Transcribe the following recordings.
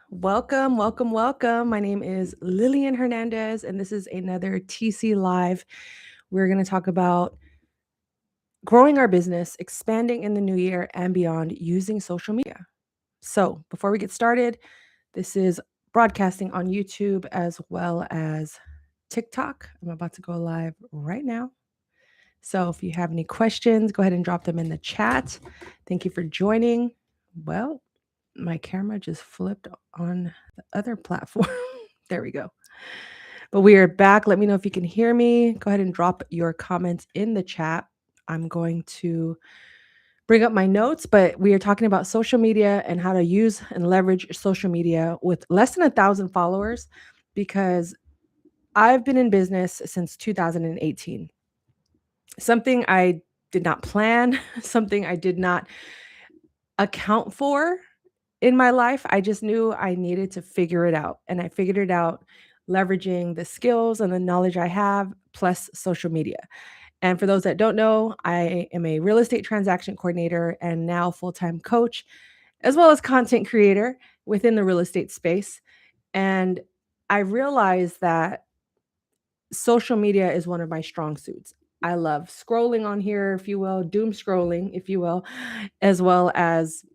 Welcome, welcome, welcome. My name is Lillian Hernandez, and this is another TC Live. We're going to talk about growing our business, expanding in the new year and beyond using social media. So, before we get started, this is broadcasting on YouTube as well as TikTok. I'm about to go live right now. So, if you have any questions, go ahead and drop them in the chat. Thank you for joining. Well, my camera just flipped on the other platform. There we go. But we are back. Let me know if you can hear me. Go ahead and drop your comments in the chat. I'm going to bring up my notes, but we are talking about social media and how to use and leverage social media with less than 1,000 followers because I've been in business since 2018. Something I did not plan, something I did not account for in my life. I just knew I needed to figure it out. And I figured it out leveraging the skills and the knowledge I have, plus social media. And for those that don't know, I am a real estate transaction coordinator and now full-time coach, as well as content creator within the real estate space. And I realized that social media is one of my strong suits. I love scrolling on here, if you will, doom scrolling, if you will, as well as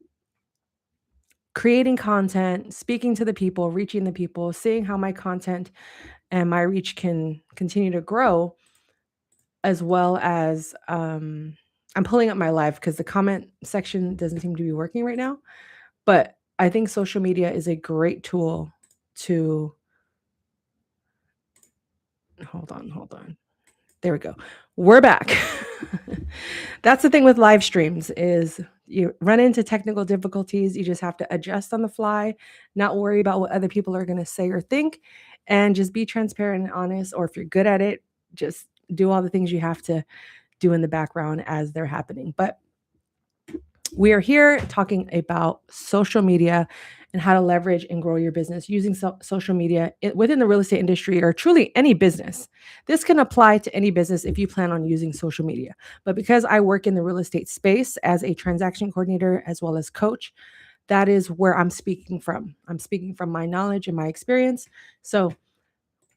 creating content, speaking to the people, reaching the people, seeing how my content and my reach can continue to grow, as well as I'm pulling up my live because the comment section doesn't seem to be working right now. But I think social media is a great tool to hold on. There we go. We're back. That's the thing with live streams is you run into technical difficulties. You just have to adjust on the fly, not worry about what other people are going to say or think, and just be transparent and honest. Or if you're good at it, just do all the things you have to do in the background as they're happening. But we are here talking about social media and how to leverage and grow your business using social media within the real estate industry or truly any business. This can apply to any business if you plan on using social media. But because I work in the real estate space as a transaction coordinator as well as coach, that is where I'm speaking from. I'm speaking from my knowledge and my experience. So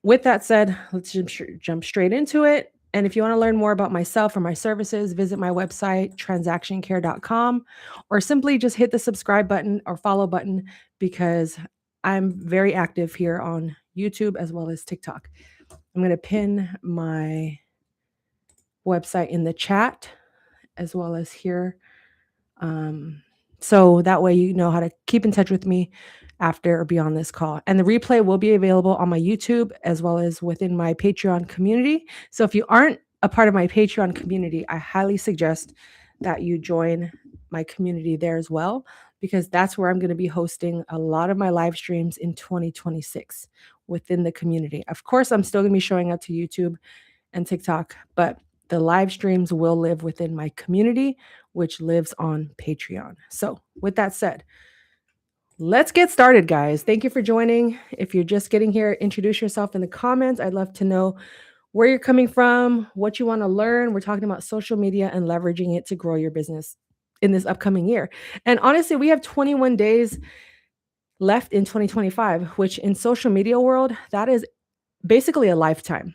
with that said, let's jump straight into it. And if you want to learn more about myself or my services, visit my website, transactioncare.com, or simply just hit the subscribe button or follow button because I'm very active here on YouTube as well as TikTok. I'm going to pin my website in the chat as well as here. So that way you know how to keep in touch with me after or beyond this call. And the replay will be available on my YouTube as well as within my Patreon community. So if you aren't a part of my Patreon community, I highly suggest that you join my community there as well, because that's where I'm going to be hosting a lot of my live streams in 2026 within the community. Of course, I'm still going to be showing up to YouTube and TikTok, but the live streams will live within my community, which lives on Patreon. So with that said, let's get started, guys. Thank you for joining. If you're just getting here, introduce yourself in the comments. I'd love to know where you're coming from, what you want to learn. We're talking about social media and leveraging it to grow your business in this upcoming year. And honestly, we have 21 days left in 2025, which in social media world, that is basically a lifetime.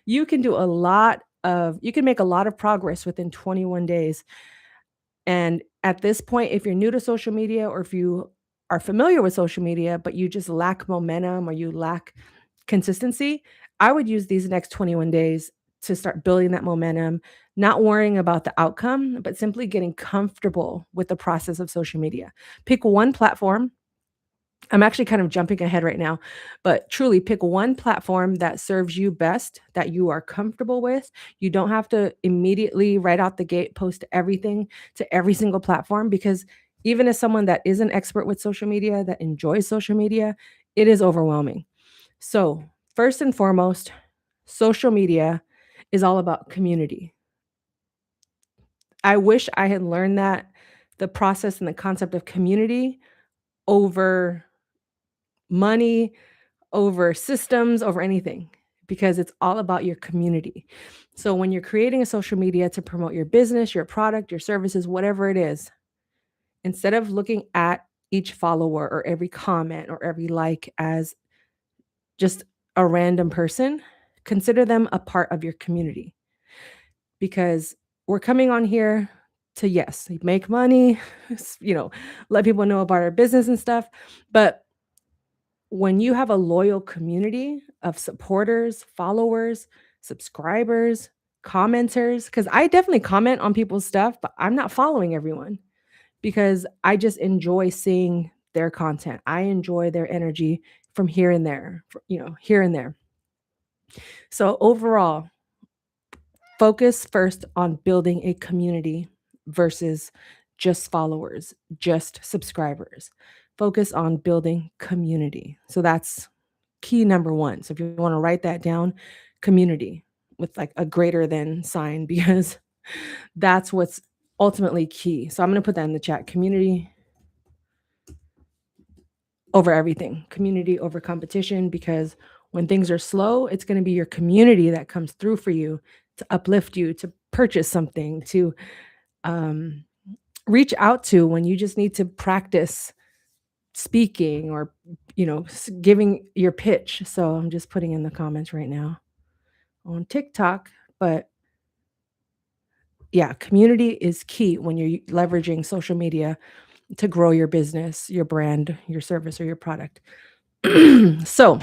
You can make a lot of progress within 21 days. And at this point, if you're new to social media or if you are familiar with social media, but you just lack momentum or you lack consistency, I would use these next 21 days to start building that momentum, not worrying about the outcome, but simply getting comfortable with the process of social media. Pick one platform. I'm actually kind of jumping ahead right now, but truly pick one platform that serves you best, that you are comfortable with. You don't have to immediately right out the gate post everything to every single platform, because even as someone that is an expert with social media, that enjoys social media, it is overwhelming. So first and foremost, social media is all about community. I wish I had learned that, the process and the concept of community over money, over systems, over anything, because it's all about your community. So when you're creating a social media to promote your business, your product, your services, whatever it is, instead of looking at each follower or every comment or every like as just a random person. Consider them a part of your community, because we're coming on here to, yes, make money, let people know about our business and stuff. But when you have a loyal community of supporters, followers, subscribers, commenters, because I definitely comment on people's stuff, but I'm not following everyone because I just enjoy seeing their content. I enjoy their energy from here and there, here and there. So overall, focus first on building a community versus just followers, just subscribers. Focus on building community. So that's key number one. So if you want to write that down, community with like a greater than sign, because that's what's ultimately key. So I'm going to put that in the chat: community over everything, community over competition, because when things are slow, it's going to be your community that comes through for you to uplift you, to purchase something, to reach out to when you just need to practice speaking or giving your pitch. So I'm just putting in the comments right now on TikTok. But yeah, community is key when you're leveraging social media to grow your business, your brand, your service, or your product. So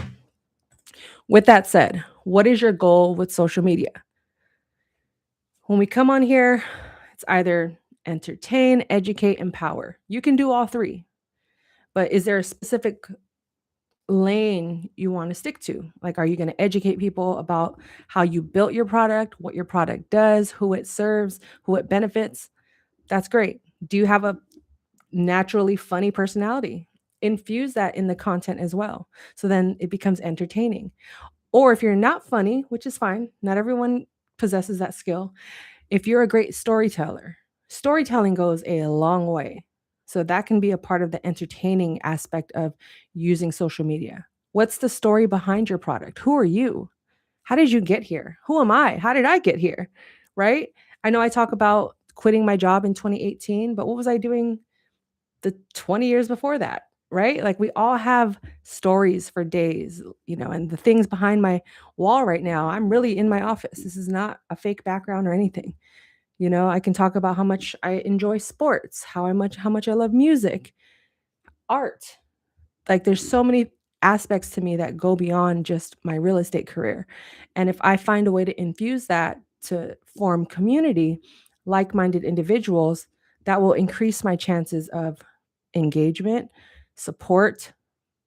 with that said, what is your goal with social media? When we come on here, it's either entertain, educate, empower. You can do all three, but is there a specific lane you want to stick to? Like, are you going to educate people about how you built your product, what your product does, who it serves, who it benefits? That's great. Do you have a naturally funny personality? Infuse that in the content as well. So then it becomes entertaining. Or if you're not funny, which is fine, not everyone possesses that skill. If you're a great storyteller, storytelling goes a long way. So that can be a part of the entertaining aspect of using social media. What's the story behind your product? Who are you? How did you get here? Who am I? How did I get here? Right? I know I talk about quitting my job in 2018, but what was I doing the 20 years before that? Right? Like, we all have stories for days, and the things behind my wall right now, I'm really in my office. This is not a fake background or anything. I can talk about how much I enjoy sports, how much I love music, art. Like, there's so many aspects to me that go beyond just my real estate career. And if I find a way to infuse that to form community, like-minded individuals, that will increase my chances of engagement, support,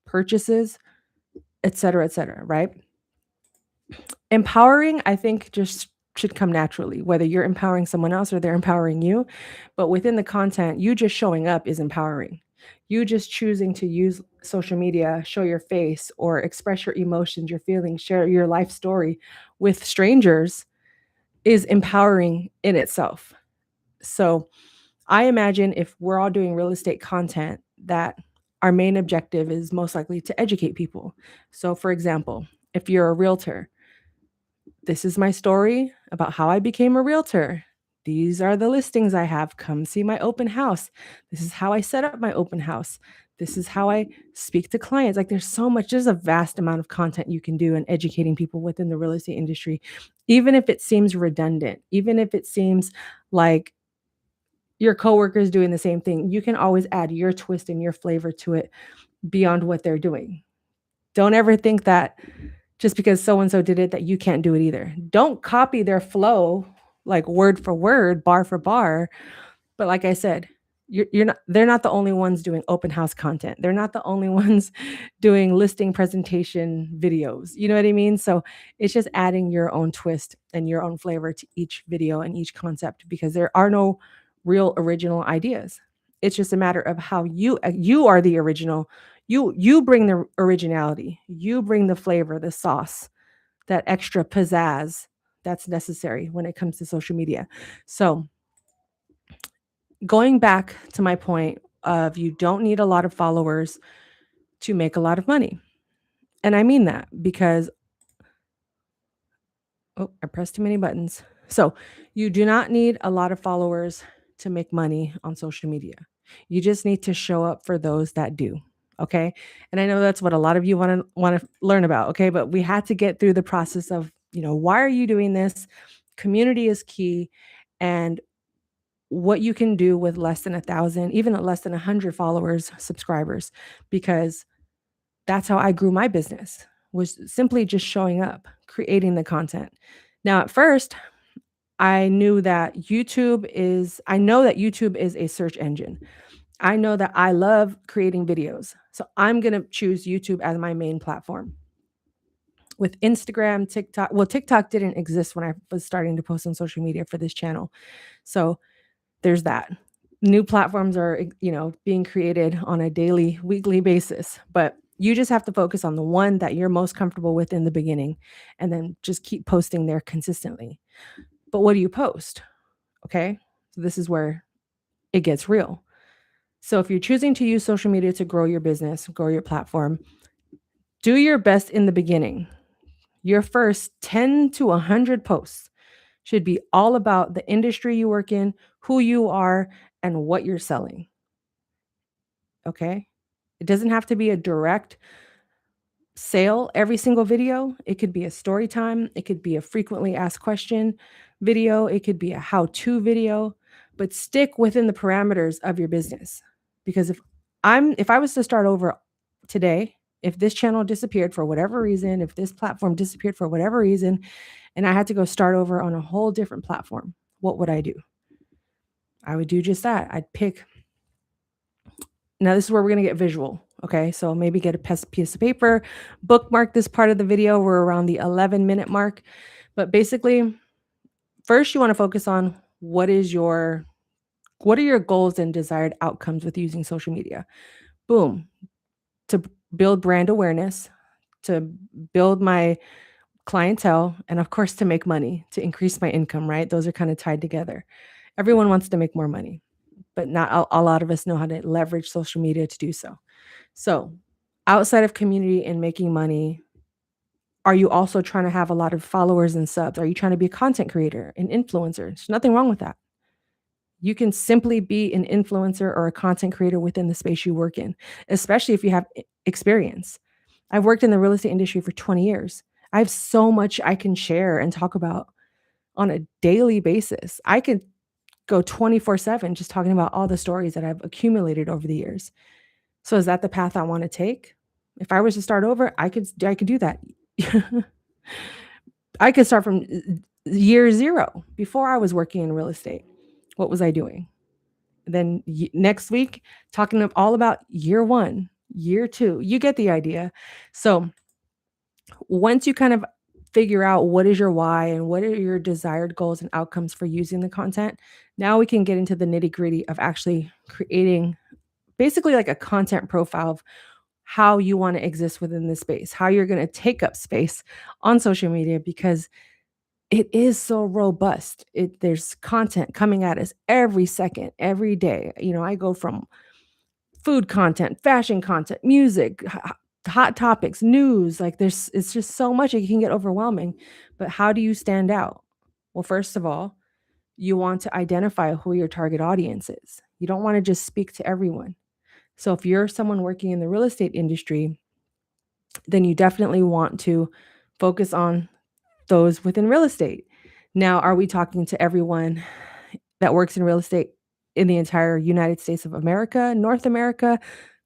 purchases, et cetera, right? Empowering, I think, just should come naturally, whether you're empowering someone else or they're empowering you. But within the content, you just showing up is empowering. You just choosing to use social media, show your face, or express your emotions, your feelings, share your life story with strangers is empowering in itself. So I imagine if we're all doing real estate content, that our main objective is most likely to educate people. So, for example, if you're a realtor, this is my story about how I became a realtor. These are the listings I have. Come see my open house. This is how I set up my open house. This is how I speak to clients. Like, there's a vast amount of content you can do in educating people within the real estate industry, even if it seems redundant, even if it seems like your coworkers doing the same thing. You can always add your twist and your flavor to it beyond what they're doing. Don't ever think that just because so-and-so did it that you can't do it either. Don't copy their flow like word for word, bar for bar. But like I said, they're not the only ones doing open house content. They're not the only ones doing listing presentation videos. You know what I mean? So it's just adding your own twist and your own flavor to each video and each concept, because there are no real original ideas. It's just a matter of how you are the original. You bring the originality. You bring the flavor, the sauce, that extra pizzazz that's necessary when it comes to social media. So going back to my point of, you don't need a lot of followers to make a lot of money. And I mean that because, I pressed too many buttons. So you do not need a lot of followers to make money on social media. You just need to show up for those that do. Okay. And I know that's what a lot of you want to learn about. Okay. But we had to get through the process of, why are you doing this? Community is key. And what you can do with less than 1,000, even at less than 100 followers, subscribers, because that's how I grew my business, was simply just showing up, creating the content. Now, at first, I know that YouTube is a search engine. I know that I love creating videos. So I'm going to choose YouTube as my main platform. With Instagram, TikTok, well, TikTok didn't exist when I was starting to post on social media for this channel. So there's that. New platforms are, being created on a daily, weekly basis, but you just have to focus on the one that you're most comfortable with in the beginning and then just keep posting there consistently. But what do you post? Okay. So this is where it gets real. So if you're choosing to use social media to grow your business, grow your platform, do your best in the beginning. Your first 10 to 100 posts should be all about the industry you work in, who you are, and what you're selling. Okay? It doesn't have to be a direct sale every single video. It could be a story time, it could be a frequently asked question video, it could be a how-to video, but stick within the parameters of your business. Because if I was to start over today, if this channel disappeared for whatever reason, if this platform disappeared for whatever reason, and I had to go start over on a whole different platform, what would I do? I would do just that. Now this is where we're going to get visual. Okay. So maybe get a piece of paper, bookmark this part of the video. We're around the 11-minute mark. But basically, first you want to focus on what are your goals and desired outcomes with using social media? Boom. To build brand awareness, to build my clientele, and of course to make money, to increase my income, right? Those are kind of tied together. Everyone wants to make more money, but not a lot of us know how to leverage social media to do so. So, outside of community and making money, are you also trying to have a lot of followers and subs? Are you trying to be a content creator, an influencer? There's nothing wrong with that. You can simply be an influencer or a content creator within the space you work in, especially if you have experience. I've worked in the real estate industry for 20 years. I have so much I can share and talk about on a daily basis. I could go 24/7 just talking about all the stories that I've accumulated over the years. So is that the path I want to take? If I was to start over, I could do that. I could start from year 0 before I was working in real estate. What was I doing? Then next week, talking all about year 1, year 2. You get the idea. So once you kind of figure out what is your why and what are your desired goals and outcomes for using the content, now we can get into the nitty-gritty of actually creating basically like a content profile of how you want to exist within this space, how you're going to take up space on social media, because it is so robust. There's content coming at us every second, every day. I go from food content, fashion content, music, hot topics, news. Like it's just so much, it can get overwhelming. But how do you stand out? Well, first of all, you want to identify who your target audience is. You don't want to just speak to everyone. So if you're someone working in the real estate industry, then you definitely want to focus on those within real estate. Now, are we talking to everyone that works in real estate in the entire United States of America, North America,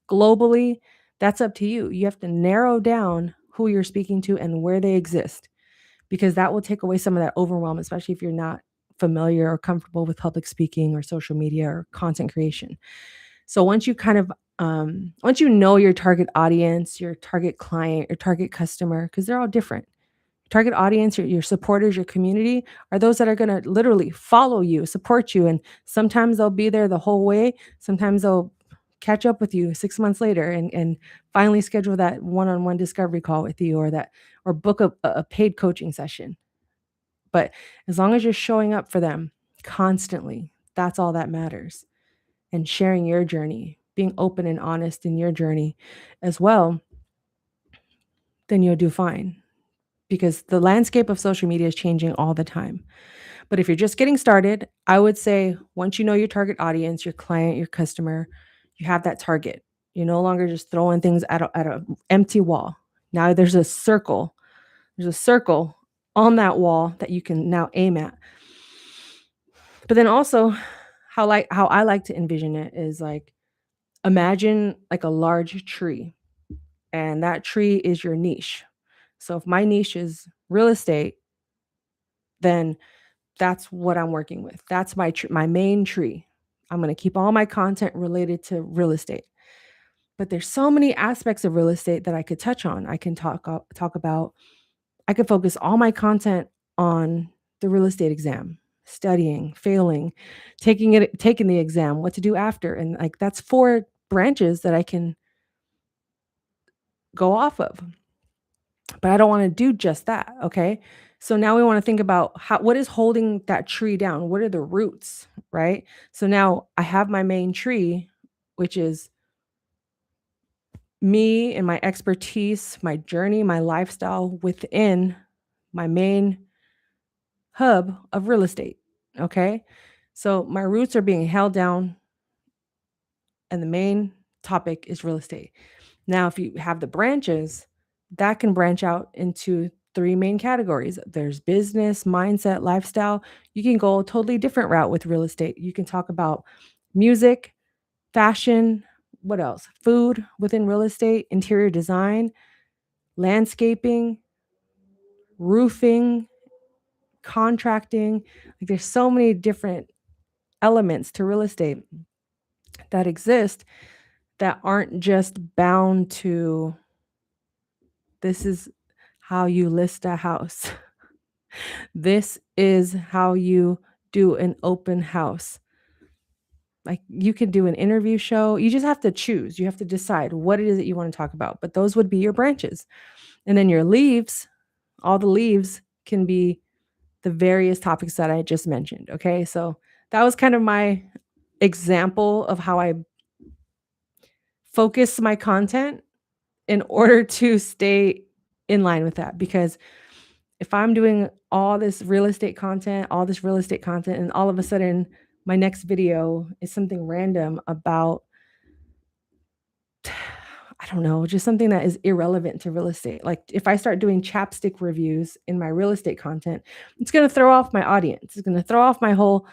globally? That's up to you. You have to narrow down who you're speaking to and where they exist, because that will take away some of that overwhelm, especially if you're not familiar or comfortable with public speaking or social media or content creation. So once you once you know your target audience, your target client, your target customer, because they're all different. Target audience, your supporters, your community are those that are going to literally follow you, support you. And sometimes they'll be there the whole way. Sometimes they'll catch up with you 6 months later and finally schedule that one-on-one discovery call with you, or book a paid coaching session. But as long as you're showing up for them constantly, that's all that matters. And sharing your journey, being open and honest in your journey as well, then you'll do fine. because the landscape of social media is changing all the time. But if you're just getting started, I would say once you know your target audience, your client, your customer, you have that target. You're no longer just throwing things at a empty wall. Now there's a circle. There's a circle on that wall that you can now aim at. But then also how I like to envision it is like imagine like a large tree, and that tree is your niche. So if my niche is real estate, then that's what I'm working with. That's my main tree. I'm going to keep all my content related to real estate. But there's so many aspects of real estate that I could touch on. I can talk about. I could focus all my content on the real estate exam, studying, failing, taking the exam, what to do after, and like that's 4 branches that I can go off of. But I don't want to do just that, okay? So now we want to think about what is holding that tree down? What are the roots, right? So now I have my main tree, which is me and my expertise, my journey, my lifestyle within my main hub of real estate, okay? So my roots are being held down and the main topic is real estate. Now, if you have the branches, that can branch out into 3 main categories. There's business, mindset, lifestyle. You can go a totally different route with real estate. You can talk about music, fashion, what else? Food within real estate, interior design, landscaping, roofing, contracting. Like there's so many different elements to real estate that exist that aren't just bound to this is how you list a house. This is how you do an open house. Like you can do an interview show. You just have to choose. You have to decide what it is that you want to talk about. But those would be your branches. And then your leaves, all the leaves can be the various topics that I just mentioned. Okay. So that was kind of my example of how I focus my content in order to stay in line with that. Because if I'm doing all this real estate content, and all of a sudden my next video is something random about, I don't know, just something that is irrelevant to real estate. Like if I start doing chapstick reviews in my real estate content, it's going to throw off my audience. It's going to throw off my whole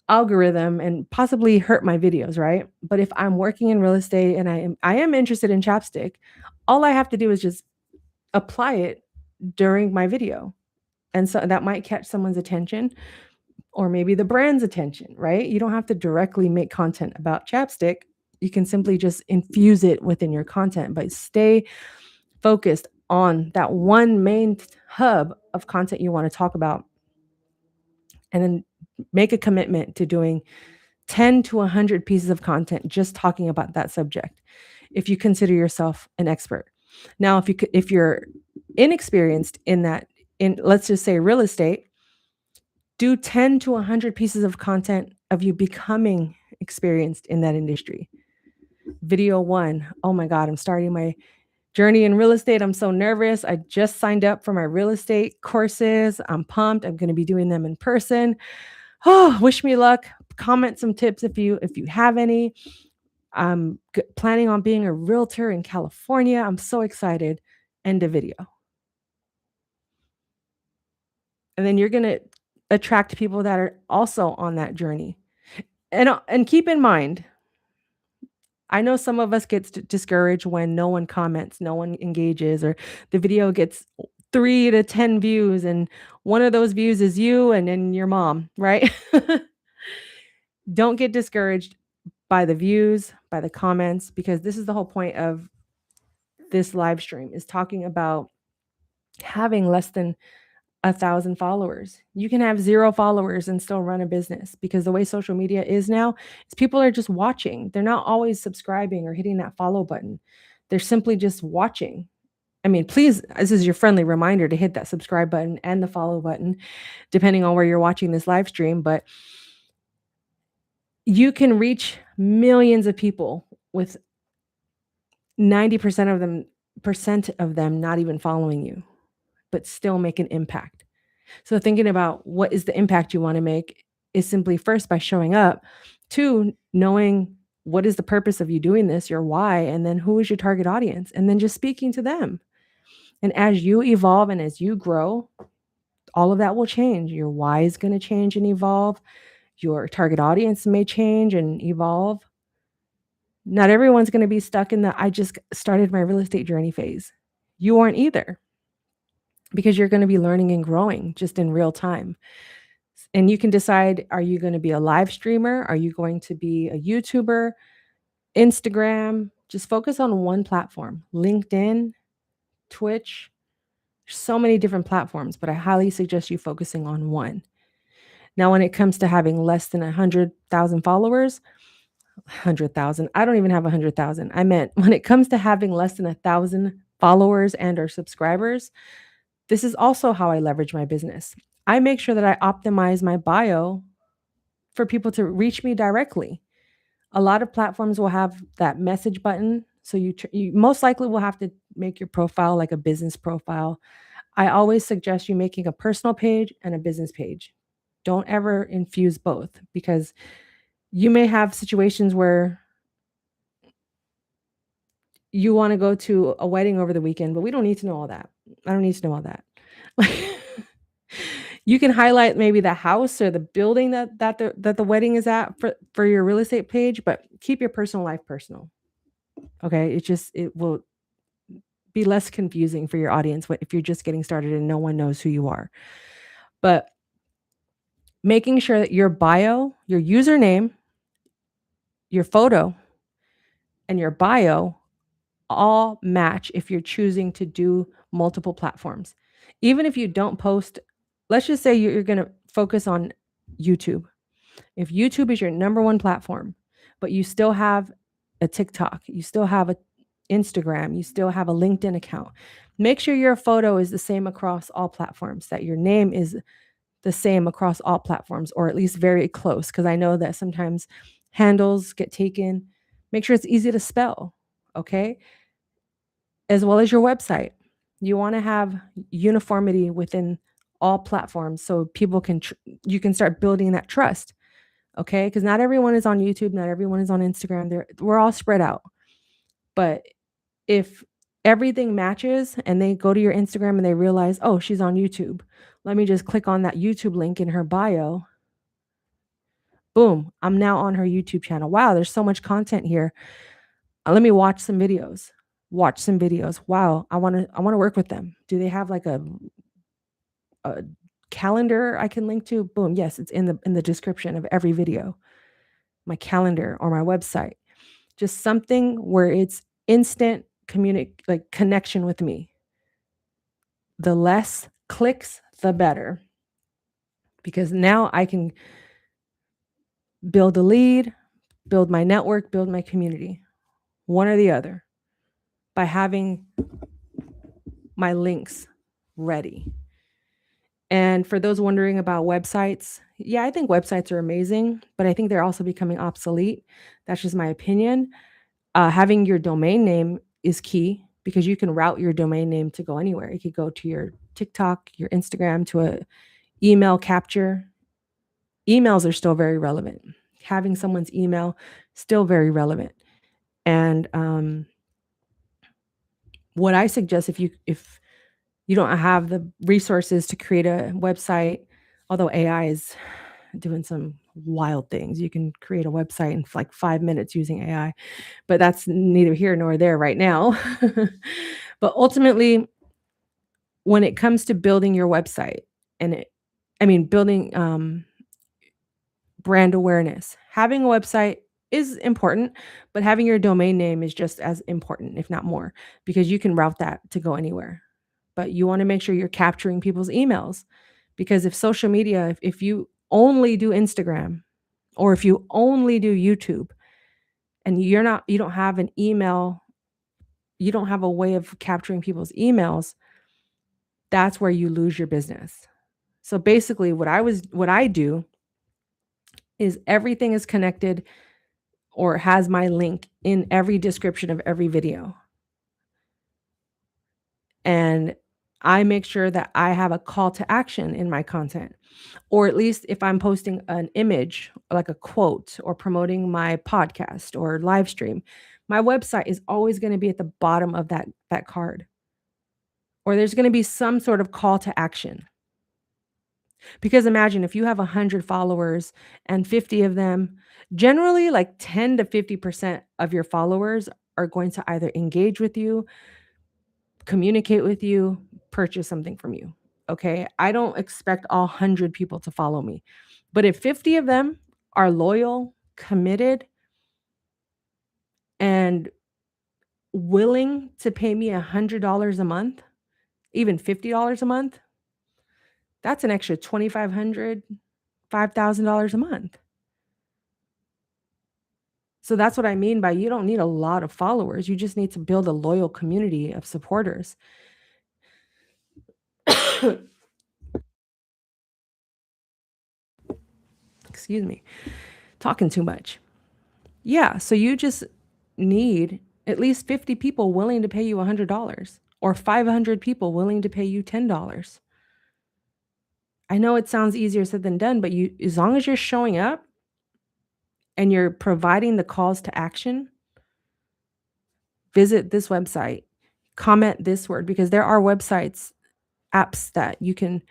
algorithm and possibly hurt my videos, right? But if I'm working in real estate and I am interested in chapstick, all I have to do is just apply it during my video. And so that might catch someone's attention or maybe the brand's attention, right? You don't have to directly make content about chapstick. You can simply just infuse it within your content, but stay focused on that one main hub of content you want to talk about. And then make a commitment to doing 10 to 100 pieces of content just talking about that subject if you consider yourself an expert. Now, if you're inexperienced in that, in let's just say real estate, do 10 to 100 pieces of content of you becoming experienced in that industry. Video 1, oh my God, I'm starting my journey in real estate. I'm so nervous. I just signed up for my real estate courses. I'm pumped. I'm going to be doing them in person. Oh, wish me luck. Comment some tips if you have any. I'm planning on being a realtor in California. I'm so excited. End of video. And then you're going to attract people that are also on that journey. And keep in mind, I know some of us get discouraged when no one comments, no one engages, or the video gets 3 to 10 views, and one of those views is you and then your mom, right? Don't get discouraged by the views, by the comments, because this is the whole point of this live stream, is talking about having less than 1,000 followers. You can have 0 followers and still run a business, because the way social media is now is people are just watching. They're not always subscribing or hitting that follow button. They're simply just watching. I mean, please, this is your friendly reminder to hit that subscribe button and the follow button, depending on where you're watching this live stream. But you can reach millions of people with 90% of them not even following you. but still make an impact. So thinking about what is the impact you want to make is simply first by showing up, two, knowing what is the purpose of you doing this, your why, and then who is your target audience, and then just speaking to them. And as you evolve and as you grow, all of that will change. Your why is going to change and evolve. Your target audience may change and evolve. Not everyone's going to be stuck in the I just started my real estate journey phase. You aren't either, because you're going to be learning and growing just in real time. And you can decide, are you going to be a live streamer? Are you going to be a YouTuber, Instagram? Just focus on one platform. LinkedIn, Twitch, so many different platforms, but I highly suggest you focusing on one. Now, when it comes to having less than 100,000 followers, 100,000, I don't even have 100,000. I meant when it comes to having less than 1,000 followers and or subscribers, this is also how I leverage my business. I make sure that I optimize my bio for people to reach me directly. A lot of platforms will have that message button. So you most likely will have to make your profile like a business profile. I always suggest you making a personal page and a business page. Don't ever infuse both, because you may have situations where you want to go to a wedding over the weekend, but we don't need to know all that. I don't need to know all that. You can highlight maybe the house or the building that the wedding is at for your real estate page, but keep your personal life personal. Okay, it will be less confusing for your audience if you're just getting started and no one knows who you are. But making sure that your bio, your username, your photo, and your bio all match if you're choosing to do multiple platforms. Even if you don't post, let's just say you're going to focus on YouTube. If YouTube is your number one platform, but you still have a TikTok, you still have a Instagram, you still have a LinkedIn account, make sure your photo is the same across all platforms, that your name is the same across all platforms, or at least very close, because I know that sometimes handles get taken. Make sure it's easy to spell, okay? As well as your website. You want to have uniformity within all platforms so people can you can start building that trust, okay? Because not everyone is on YouTube, not everyone is on Instagram. We're all spread out. But if everything matches and they go to your Instagram and they realize, oh, she's on YouTube, let me just click on that YouTube link in her bio. Boom, I'm now on her YouTube channel. Wow, there's so much content here. Let me watch some videos. Wow, I want to work with them. Do they have like a calendar I can link to? Boom, yes, it's in the description of every video. My calendar or my website. Just something where it's instant connection with me. The less clicks, the better. Because now I can build a lead, build my network, build my community. One or the other, by having my links ready. And for those wondering about websites, yeah, I think websites are amazing, but I think they're also becoming obsolete. That's just my opinion. Having your domain name is key, because you can route your domain name to go anywhere. You could go to your TikTok, your Instagram, to a email capture. Emails are still very relevant. Having someone's email, still very relevant. And what I suggest, if you don't have the resources to create a website, although AI is doing some wild things, you can create a website in like 5 minutes using AI, but that's neither here nor there right now. But ultimately, when it comes to building your website building brand awareness, having a website is important, but having your domain name is just as important, if not more, because you can route that to go anywhere. But you want to make sure you're capturing people's emails, because if social media, if you only do Instagram, or if you only do YouTube, and you don't have an email, you don't have a way of capturing people's emails, that's where you lose your business. So basically what I do is everything is connected or has my link in every description of every video. And I make sure that I have a call to action in my content. Or at least if I'm posting an image, like a quote, or promoting my podcast or live stream, my website is always going to be at the bottom of that card. Or there's going to be some sort of call to action. Because imagine if you have 100 followers and 50 of them, generally like 10 to 50% of your followers are going to either engage with you, communicate with you, purchase something from you. Okay. I don't expect all 100 people to follow me. But if 50 of them are loyal, committed, and willing to pay me $100 a month, even $50 a month, that's an extra $2,500, $5,000 a month. So that's what I mean by you don't need a lot of followers. You just need to build a loyal community of supporters. Excuse me. Talking too much. Yeah, so you just need at least 50 people willing to pay you $100 or 500 people willing to pay you $10. I know it sounds easier said than done, but you as long as you're showing up and you're providing the calls to action, visit this website, comment this word, because there are websites, apps that you can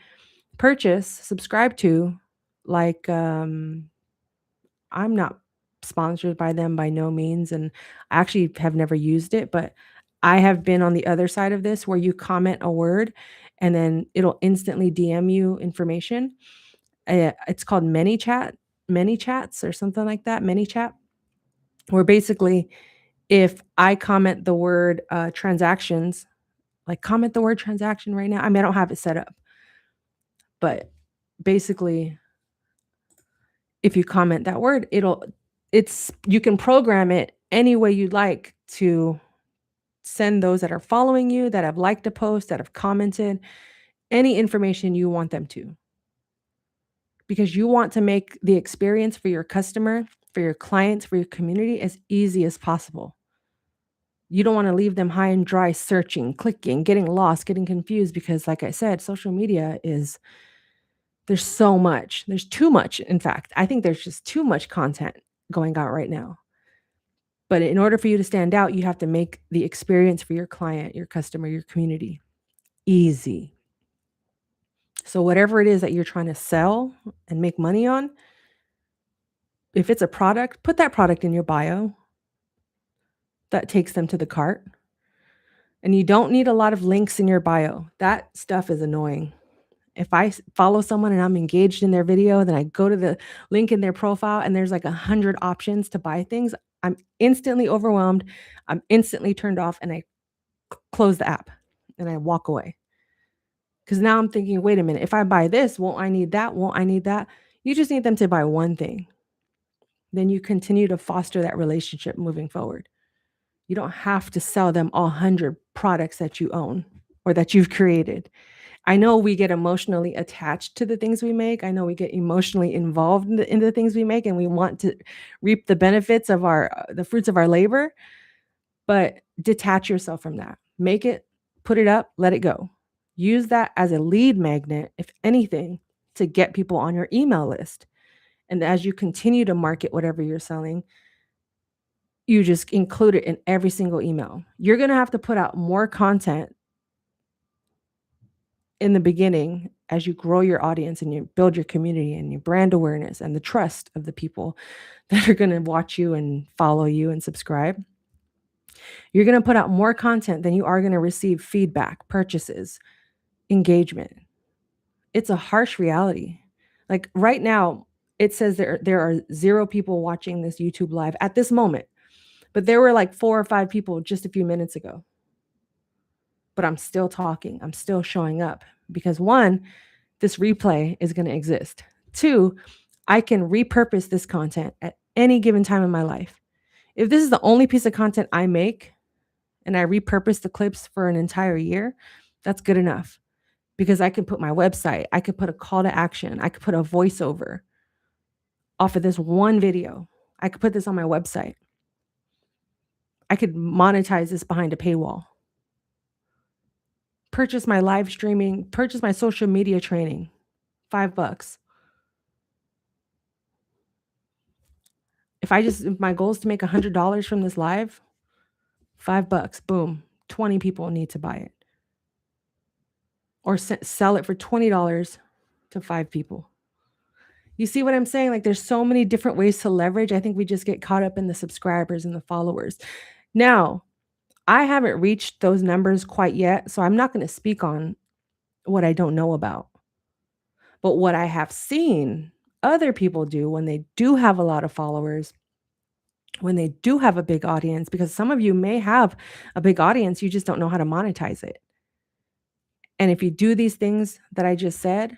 purchase, subscribe to, like I'm not sponsored by them by no means, and I actually have never used it, but I have been on the other side of this where you comment a word and then it'll instantly DM you information. It's called many chats or something like that, many chat, where basically if I comment the word transactions, like comment the word transaction right now. I mean, I don't have it set up, but basically if you comment that word, you can program it any way you'd like to send those that are following you, that have liked a post, that have commented, any information you want them to. Because you want to make the experience for your customer, for your clients, for your community as easy as possible. You don't want to leave them high and dry searching, clicking, getting lost, getting confused because like I said, social media there's so much. There's too much, in fact. I think there's just too much content going out right now. But in order for you to stand out, you have to make the experience for your client, your customer, your community easy. So whatever it is that you're trying to sell and make money on, if it's a product, put that product in your bio. That takes them to the cart. And you don't need a lot of links in your bio. That stuff is annoying. If I follow someone and I'm engaged in their video, then I go to the link in their profile and there's like 100 options to buy things, I'm instantly overwhelmed. I'm instantly turned off and I close the app and I walk away. Because now I'm thinking, wait a minute, if I buy this, won't I need that? Won't I need that? You just need them to buy one thing. Then you continue to foster that relationship moving forward. You don't have to sell them all 100 products that you own or that you've created. I know we get emotionally attached to the things we make. I know we get emotionally involved in the things we make and we want to reap the benefits of the fruits of our labor, but detach yourself from that. Make it, put it up, let it go. Use that as a lead magnet, if anything, to get people on your email list. And as you continue to market whatever you're selling, you just include it in every single email. You're going to have to put out more content in the beginning as you grow your audience and you build your community and your brand awareness and the trust of the people that are going to watch you and follow you and subscribe. You're going to put out more content than you are going to receive feedback, purchases, engagement. It's a harsh reality. Like right now, it says there are 0 people watching this YouTube live at this moment, but there were like 4 or 5 people just a few minutes ago. But I'm still talking. I'm still showing up because 1, this replay is going to exist. 2, I can repurpose this content at any given time in my life. If this is the only piece of content I make and I repurpose the clips for an entire year, that's good enough because I could put my website, I could put a call to action, I could put a voiceover off of this one video. I could put this on my website. I could monetize this behind a paywall. purchase my live streaming, purchase my social media training. $5. If my goal is to make $100 from this live, $5, boom, 20 people need to buy it. Or sell it for $20 to 5 people. You see what I'm saying? Like, there's so many different ways to leverage. I think we just get caught up in the subscribers and the followers. Now, I haven't reached those numbers quite yet, so I'm not going to speak on what I don't know about. But what I have seen other people do when they do have a lot of followers, when they do have a big audience, because some of you may have a big audience, you just don't know how to monetize it. And if you do these things that I just said,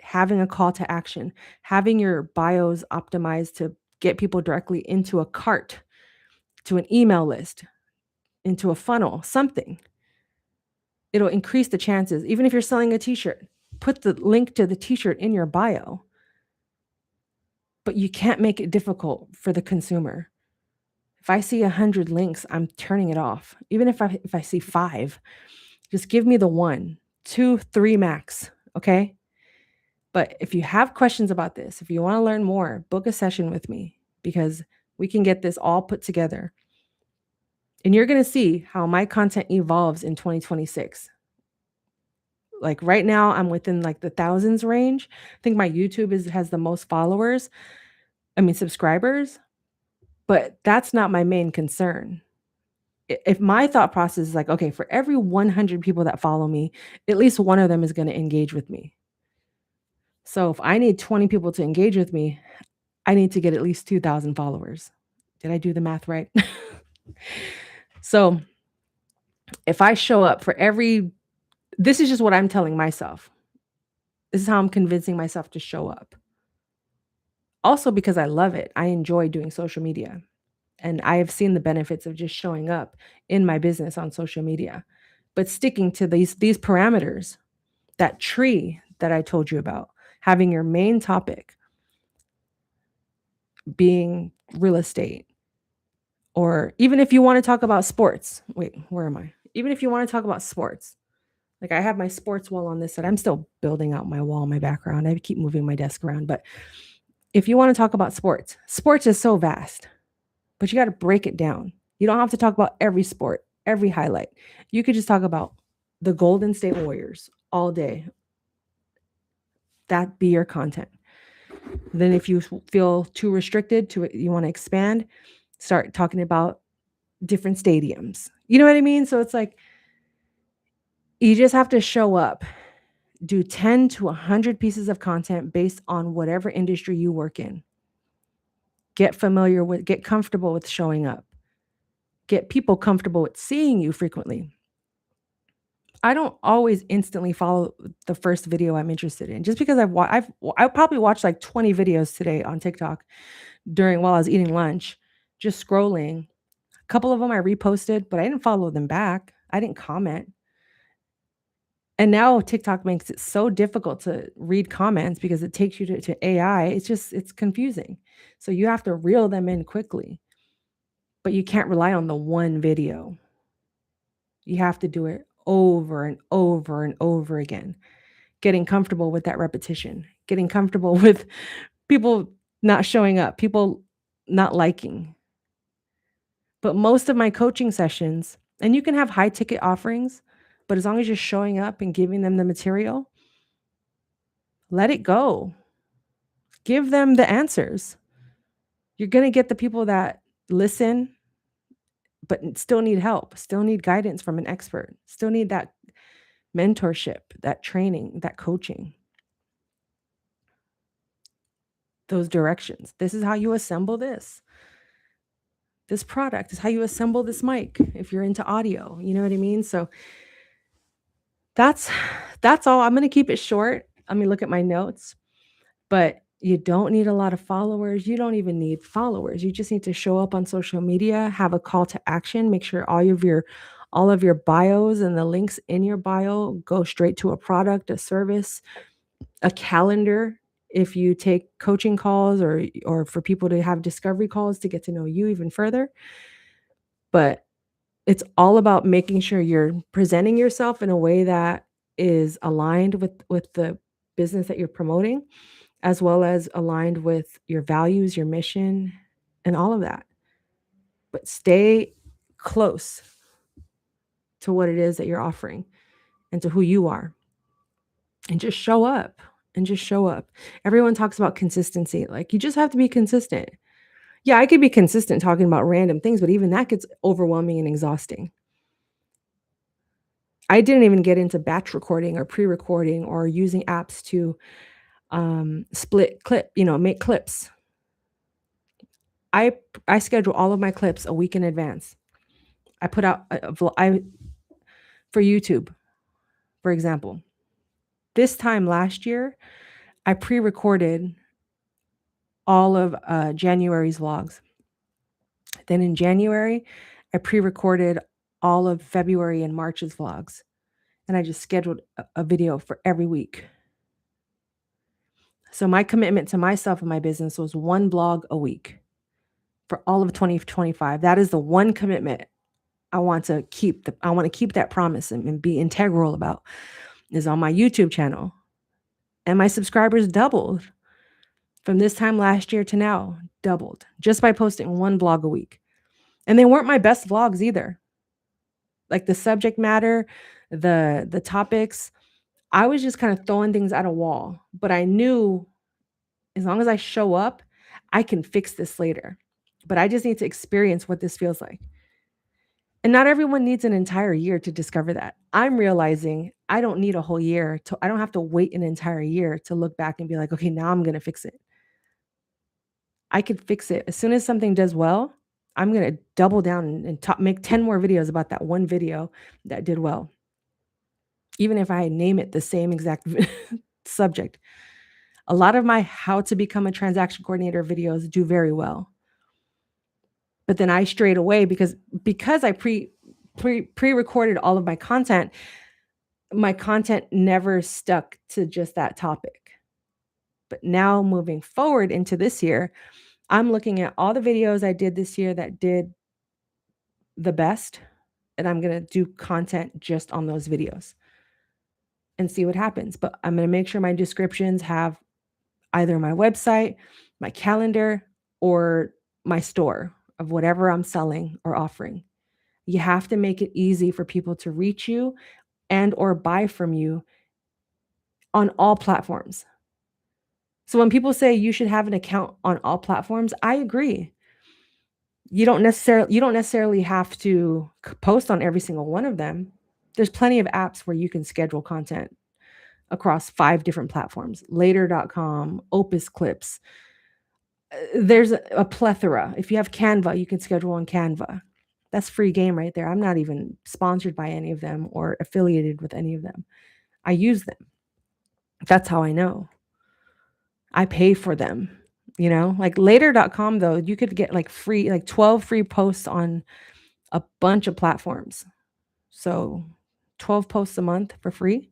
having a call to action, having your bios optimized to get people directly into a cart, to an email list, into a funnel, something, it'll increase the chances. Even if you're selling a t-shirt, put the link to the t-shirt in your bio. But you can't make it difficult for the consumer. If I see 100 links, I'm turning it off. Even if I see 5, just give me the 1, 2, 3 max, okay? But if you have questions about this, if you want to learn more, book a session with me because we can get this all put together. And you're going to see how my content evolves in 2026. Like right now, I'm within like the thousands range. I think my YouTube has the most subscribers, but that's not my main concern. If my thought process is like, okay, for every 100 people that follow me, at least one of them is going to engage with me. So if I need 20 people to engage with me, I need to get at least 2,000 followers. Did I do the math right? So if I show up for this is just what I'm telling myself. This is how I'm convincing myself to show up. Also because I love it. I enjoy doing social media. And I have seen the benefits of just showing up in my business on social media. But sticking to these parameters, that tree that I told you about, having your main topic being real estate, or even if you want to talk about sports. Wait, where am I? Even if you want to talk about sports, like I have my sports wall on this side. I'm still building out my wall, my background. I keep moving my desk around. But if you want to talk about sports is so vast, but you got to break it down. You don't have to talk about every sport, every highlight. You could just talk about the Golden State Warriors all day. That be your content. Then if you feel too restricted to it, you want to expand, start talking about different stadiums. You know what I mean? So it's like, you just have to show up, do 10 to 100 pieces of content based on whatever industry you work in. Get comfortable with showing up. Get people comfortable with seeing you frequently. I don't always instantly follow the first video I'm interested in. Just because I probably watched like 20 videos today on TikTok while I was eating lunch, just scrolling. A couple of them I reposted, but I didn't follow them back. I didn't comment. And now TikTok makes it so difficult to read comments because it takes you to AI. It's confusing. So you have to reel them in quickly. But you can't rely on the one video. You have to do it over and over and over again. Getting comfortable with that repetition. Getting comfortable with people not showing up, people not liking. But most of my coaching sessions, and you can have high ticket offerings, but as long as you're showing up and giving them the material, let it go. Give them the answers. You're going to get the people that listen, but still need help, still need guidance from an expert, still need that mentorship, that training, that coaching, those directions. This is how you assemble this. This product is how you assemble this mic if you're into audio. You know what I mean? So that's all. I'm going to keep it short. Let me look at my notes. But you don't need a lot of followers. You don't even need followers. You just need to show up on social media, have a call to action, make sure all of your bios and the links in your bio go straight to a product, a service, a calendar. If you take coaching calls or for people to have discovery calls to get to know you even further. But It's all about making sure you're presenting yourself in a way that is aligned with the business that you're promoting, as well as aligned with your values, your mission, and all of that. But stay close to what it is that you're offering and to who you are. And just show up. And just show up. Everyone talks about consistency. Like, you just have to be consistent. Yeah, I could be consistent talking about random things, but even that gets overwhelming and exhausting. I didn't even get into batch recording or pre-recording or using apps to split clip, make clips. I schedule all of my clips a week in advance. I put out for YouTube, for example. This time last year, I pre-recorded all of January's vlogs. Then in January, I pre-recorded all of February and March's vlogs. And I just scheduled a video for every week. So my commitment to myself and my business was one blog a week for all of 2025. That is the one commitment I want to keep. I want to keep that promise and be integral about, is on my YouTube channel. And my subscribers doubled from this time last year to now, doubled just by posting one vlog a week. And they weren't my best vlogs either. Like the subject matter, the topics, I was just kind of throwing things at a wall, but I knew as long as I show up, I can fix this later. But I just need to experience what this feels like. And not everyone needs an entire year to discover that. I'm realizing I don't need a whole year I don't have to wait an entire year to look back and be like, okay, now I'm going to fix it. I could fix it. As soon as something does well, I'm going to double down and make 10 more videos about that one video that did well. Even if I name it the same exact subject. A lot of my how to become a transaction coordinator videos do very well. But then I strayed away because I pre-recorded all of my content never stuck to just that topic. But now moving forward into this year, I'm looking at all the videos I did this year that did the best, and I'm going to do content just on those videos and see what happens. But I'm going to make sure my descriptions have either my website, my calendar, or my store of whatever I'm selling or offering. You have to make it easy for people to reach you and or buy from you on all platforms. So when people say you should have an account on all platforms, I agree. You don't necessarily have to post on every single one of them. There's plenty of apps where you can schedule content across 5 different platforms. Later.com, Opus Clips. There's a plethora. If you have Canva, you can schedule on Canva. That's free game right there. I'm not even sponsored by any of them or affiliated with any of them. I use them. That's how I know. I pay for them, like later.com though, you could get like 12 free posts on a bunch of platforms. So 12 posts a month for free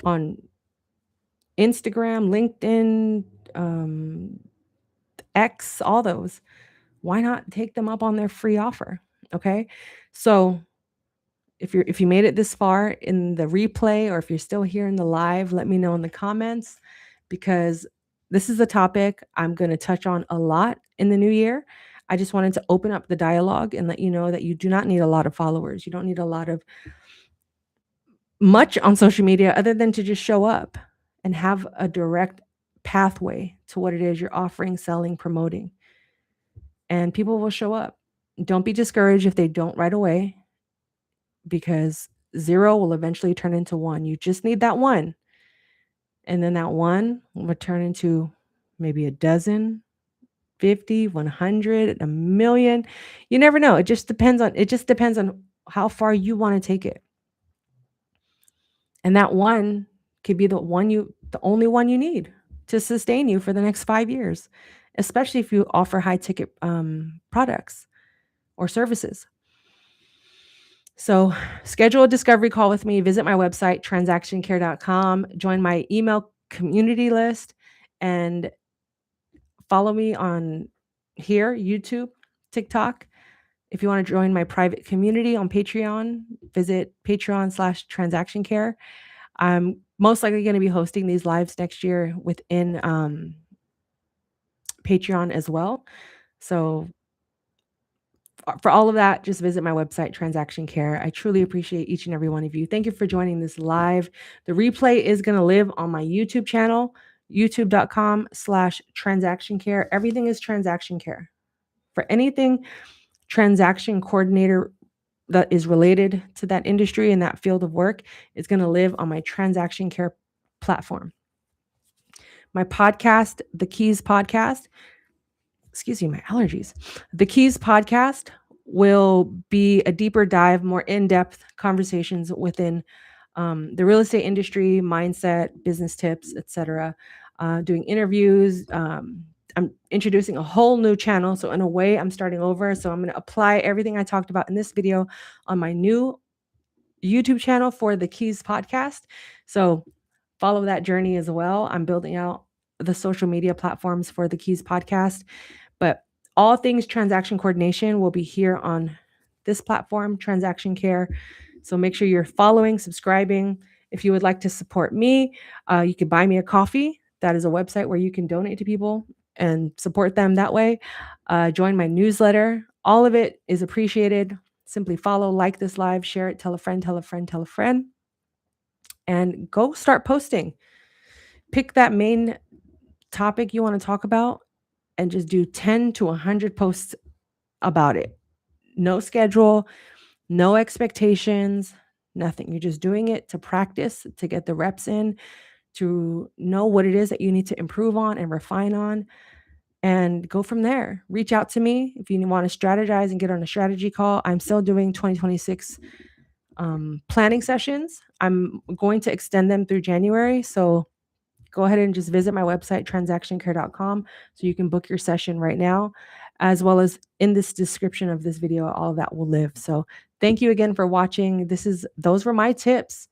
on Instagram, LinkedIn, X, all those. Why not take them up on their free offer? Okay. So if you made it this far in the replay, or if you're still here in the live, let me know in the comments, because this is a topic I'm going to touch on a lot in the new year. I just wanted to open up the dialogue and let you know that you do not need a lot of followers. You don't need a lot of much on social media other than to just show up and have a direct pathway to what it is you're offering, selling, promoting. And people will show up. Don't be discouraged if they don't right away, because 0 will eventually turn into 1. You just need that 1. And then that 1 will turn into maybe a dozen, 50, 100, a million. You never know. It just depends on how far you want to take it. And that 1 could be the only one you need to sustain you for the next 5 years, especially if you offer high ticket products or services. So schedule a discovery call with me, visit my website, transactioncare.com, join my email community list, and follow me on here, YouTube, TikTok, If you want to join my private community on Patreon, visit Patreon/Transaction Care. I'm most likely going to be hosting these lives next year within Patreon as well. So for all of that, just visit my website, Transaction Care. I truly appreciate each and every one of you. Thank you for joining this live. The replay is going to live on my YouTube channel, youtube.com/transaction care. Everything is transaction care. For anything transaction coordinator that is related to that industry and that field of work, is going to live on my transaction care platform. My podcast, The Keys Podcast, excuse me, my allergies. The Keys Podcast will be a deeper dive, more in-depth conversations within the real estate industry, mindset, business tips, etc. Doing interviews. I'm introducing a whole new channel. So in a way, I'm starting over. So I'm going to apply everything I talked about in this video on my new YouTube channel for the Keys Podcast. So follow that journey as well. I'm building out the social media platforms for the Keys Podcast. But all things transaction coordination will be here on this platform, Transaction Care. So make sure you're following, subscribing. If you would like to support me, you can buy me a coffee. That is a website where you can donate to people and support them that way. Join my newsletter. All of it is appreciated. Simply follow, like this live, share it, tell a friend, tell a friend, tell a friend, and go start posting. Pick that main topic you want to talk about and just do 10 to 100 posts about it. No schedule, no expectations, nothing. You're just doing it to practice, to get the reps in, to know what it is that you need to improve on and refine on, and go from there. Reach out to me if you want to strategize and get on a strategy call. I'm still doing 2026 planning sessions. I'm going to extend them through January. So go ahead and just visit my website, transactioncare.com, so you can book your session right now, as well as in this description of this video, all of that will live. So thank you again for watching. Those were my tips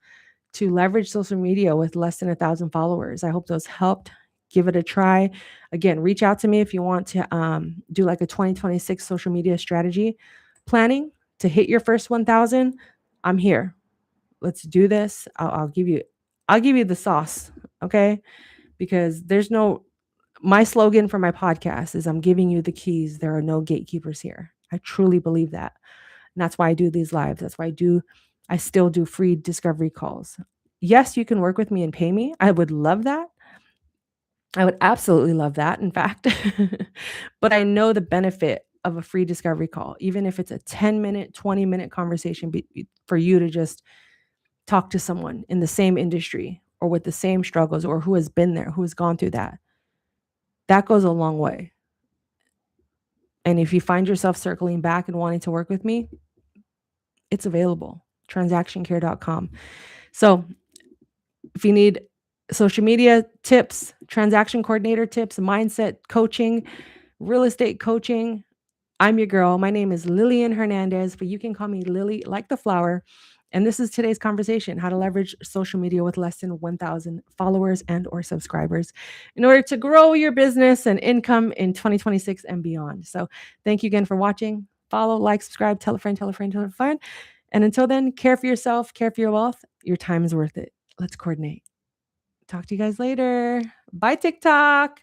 to leverage social media with less than 1,000 followers. I hope those helped. Give it a try. Again, reach out to me if you want to do like a 2026 social media strategy planning to hit your first 1,000. I'm here. Let's do this. I'll give you the sauce. Okay. Because my slogan for my podcast is I'm giving you the keys. There are no gatekeepers here. I truly believe that. And that's why I do these lives. That's why I still do free discovery calls. Yes, you can work with me and pay me. I would love that. I would absolutely love that, in fact. But I know the benefit of a free discovery call, even if it's a 10-minute, 20-minute conversation for you to just talk to someone in the same industry or with the same struggles or who has been there, who has gone through that. That goes a long way. And if you find yourself circling back and wanting to work with me, it's available, transactioncare.com. So if you need social media tips, transaction coordinator tips, mindset coaching, real estate coaching, I'm your girl. My name is Lillian Hernandez, but you can call me Lily like the flower. And this is today's conversation, how to leverage social media with less than 1,000 followers and or subscribers in order to grow your business and income in 2026 and beyond. So thank you again for watching. Follow, like, subscribe, tell a friend, tell a friend, tell a friend. And until then, care for yourself, care for your wealth. Your time is worth it. Let's coordinate. Talk to you guys later. Bye, TikTok.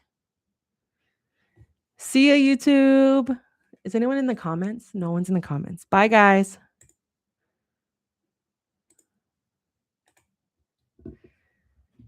See ya, YouTube. Is anyone in the comments? No one's in the comments. Bye, guys.